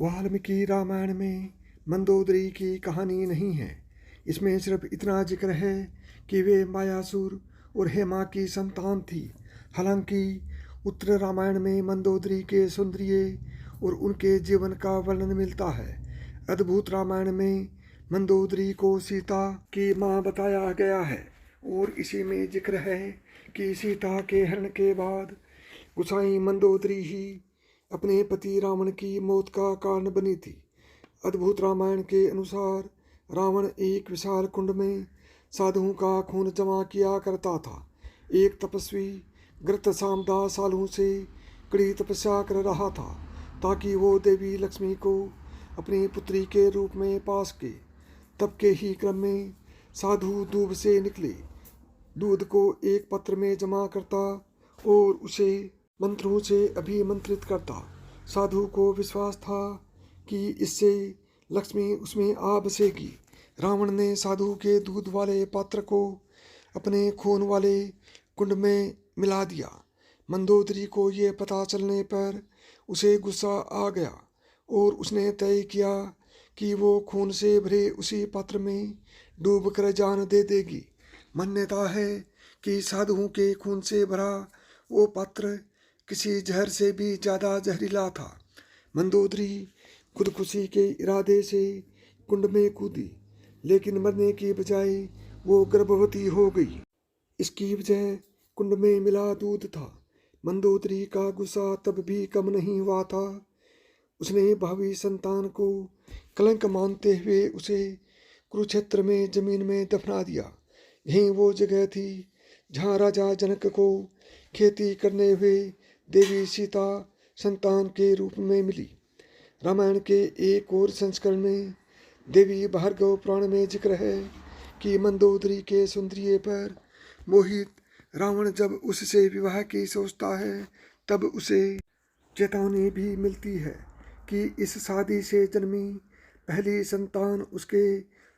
वाल्मीकि रामायण में मंदोदरी की कहानी नहीं है। इसमें सिर्फ इतना जिक्र है कि वे मायासुर और हेमा की संतान थी। हालांकि उत्तर रामायण में मंदोदरी के सौंदर्य और उनके जीवन का वर्णन मिलता है। अद्भुत रामायण में मंदोदरी को सीता की माँ बताया गया है और इसी में जिक्र है कि सीता के हरण के बाद गुसाई मंदोदरी ही अपने पति रावण की मौत का कारण बनी थी। अद्भुत रामायण के अनुसार रावण एक विशाल कुंड में साधुओं का खून जमा किया करता था। एक तपस्वी गृत सामदा सालों से कड़ी तपस्या कर रहा था ताकि वो देवी लक्ष्मी को अपनी पुत्री के रूप में पा सके। तब के ही क्रम में साधु दूब से निकले, दूध को एक पत्र में जमा करता और उसे मंत्रों से अभिमंत्रित करता। साधु को विश्वास था कि इससे लक्ष्मी उसमें आ बसेगी। रावण ने साधु के दूध वाले पात्र को अपने खून वाले कुंड में मिला दिया। मंदोदरी को ये पता चलने पर उसे गुस्सा आ गया और उसने तय किया कि वो खून से भरे उसी पात्र में डूब कर जान दे देगी। मान्यता है कि साधुओं के खून से भरा वो पात्र किसी जहर से भी ज्यादा जहरीला था। मंदोदरी खुदकुशी के इरादे से कुंड में कूदी, लेकिन मरने की बजाय वो गर्भवती हो गई। इसकी वजह कुंड में मिला दूध था। मंदोदरी का गुस्सा तब भी कम नहीं हुआ था। उसने भावी संतान को कलंक मानते हुए उसे कुरुक्षेत्र में जमीन में दफना दिया। यही वो जगह थी जहाँ राजा जनक को खेती करने हुए देवी सीता संतान के रूप में मिली। रामायण के एक और संस्करण में देवी भार्गव पुराण में जिक्र है कि मंदोदरी के सौंदर्य पर मोहित रावण जब उससे विवाह की सोचता है तब उसे चेतावनी भी मिलती है कि इस शादी से जन्मी पहली संतान उसके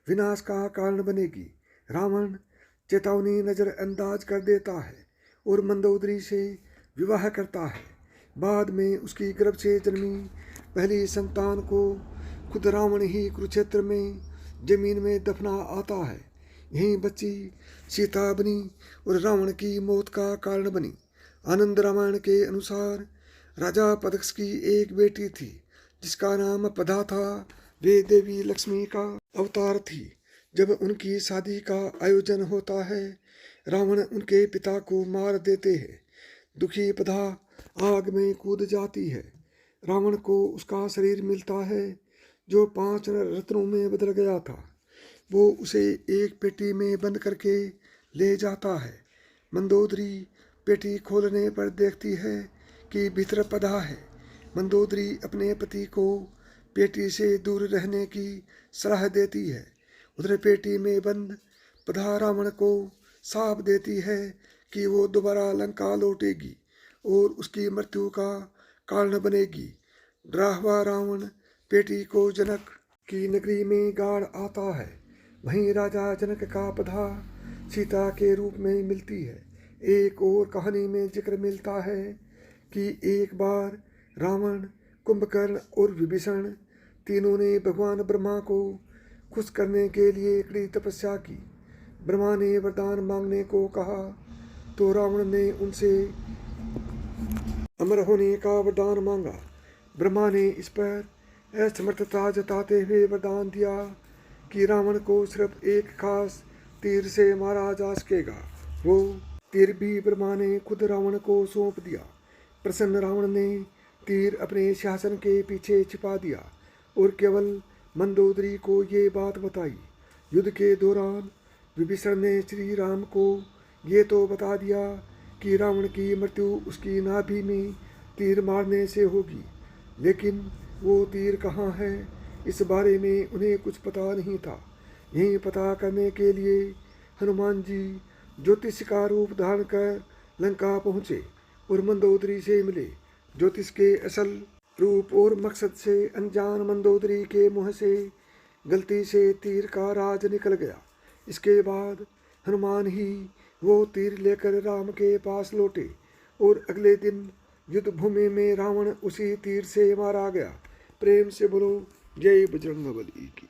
विनाश का कारण बनेगी। रावण चेतावनी नज़रअंदाज कर देता है और मंदोदरी से विवाह करता है। बाद में उसकी गर्भ से जन्मी पहली संतान को खुद रावण ही कुरुक्षेत्र में जमीन में दफना आता है। यही बच्ची सीता बनी और रावण की मौत का कारण बनी। आनंद रामायण के अनुसार राजा पदक्ष की एक बेटी थी जिसका नाम पदा था। वे देवी लक्ष्मी का अवतार थी। जब उनकी शादी का आयोजन होता है, रावण उनके पिता को मार देते हैं। दुखी पदा आग में कूद जाती है। रावण को उसका शरीर मिलता है जो 5 रत्नों में बदल गया था। वो उसे एक पेटी में बंद करके ले जाता है। मंदोदरी पेटी खोलने पर देखती है कि भीतर पदा है। मंदोदरी अपने पति को पेटी से दूर रहने की सलाह देती है। उधर पेटी में बंद पदा रावण को साप देती है कि वो दोबारा लंका लौटेगी और उसकी मृत्यु का कारण बनेगी। डरा हुआ रावण पेटी को जनक की नगरी में गाड़ आता है। वहीं राजा जनक का पदा सीता के रूप में मिलती है। एक और कहानी में जिक्र मिलता है कि एक बार रावण, कुंभकर्ण और विभीषण तीनों ने भगवान ब्रह्मा को खुश करने के लिए कड़ी तपस्या की। ब्रह्मा ने वरदान मांगने को कहा तो रावण ने उनसे अमर होने का वरदान मांगा। ब्रह्मा ने इस पर असमर्थता जताते हुए वरदान दिया कि रावण को सिर्फ एक खास तीर से मारा जा सकेगा। वो तीर भी ब्रह्मा ने खुद रावण को सौंप दिया। प्रसन्न रावण ने तीर अपने सिंहासन के पीछे छिपा दिया और केवल मंदोदरी को ये बात बताई। युद्ध के दौरान विभीषण ने श्री राम को ये तो बता दिया कि रावण की मृत्यु उसकी नाभि में तीर मारने से होगी, लेकिन वो तीर कहाँ है इस बारे में उन्हें कुछ पता नहीं था। यही पता करने के लिए हनुमान जी ज्योतिष का रूप धारण कर लंका पहुँचे और मंदोदरी से मिले। ज्योतिष के असल रूप और मकसद से अनजान मंदोदरी के मुँह से गलती से तीर का राज निकल गया। इसके बाद हनुमान ही वो तीर लेकर राम के पास लौटे और अगले दिन युद्ध भूमि में रावण उसी तीर से मारा गया। प्रेम से बोलो जय बजरंगबली की।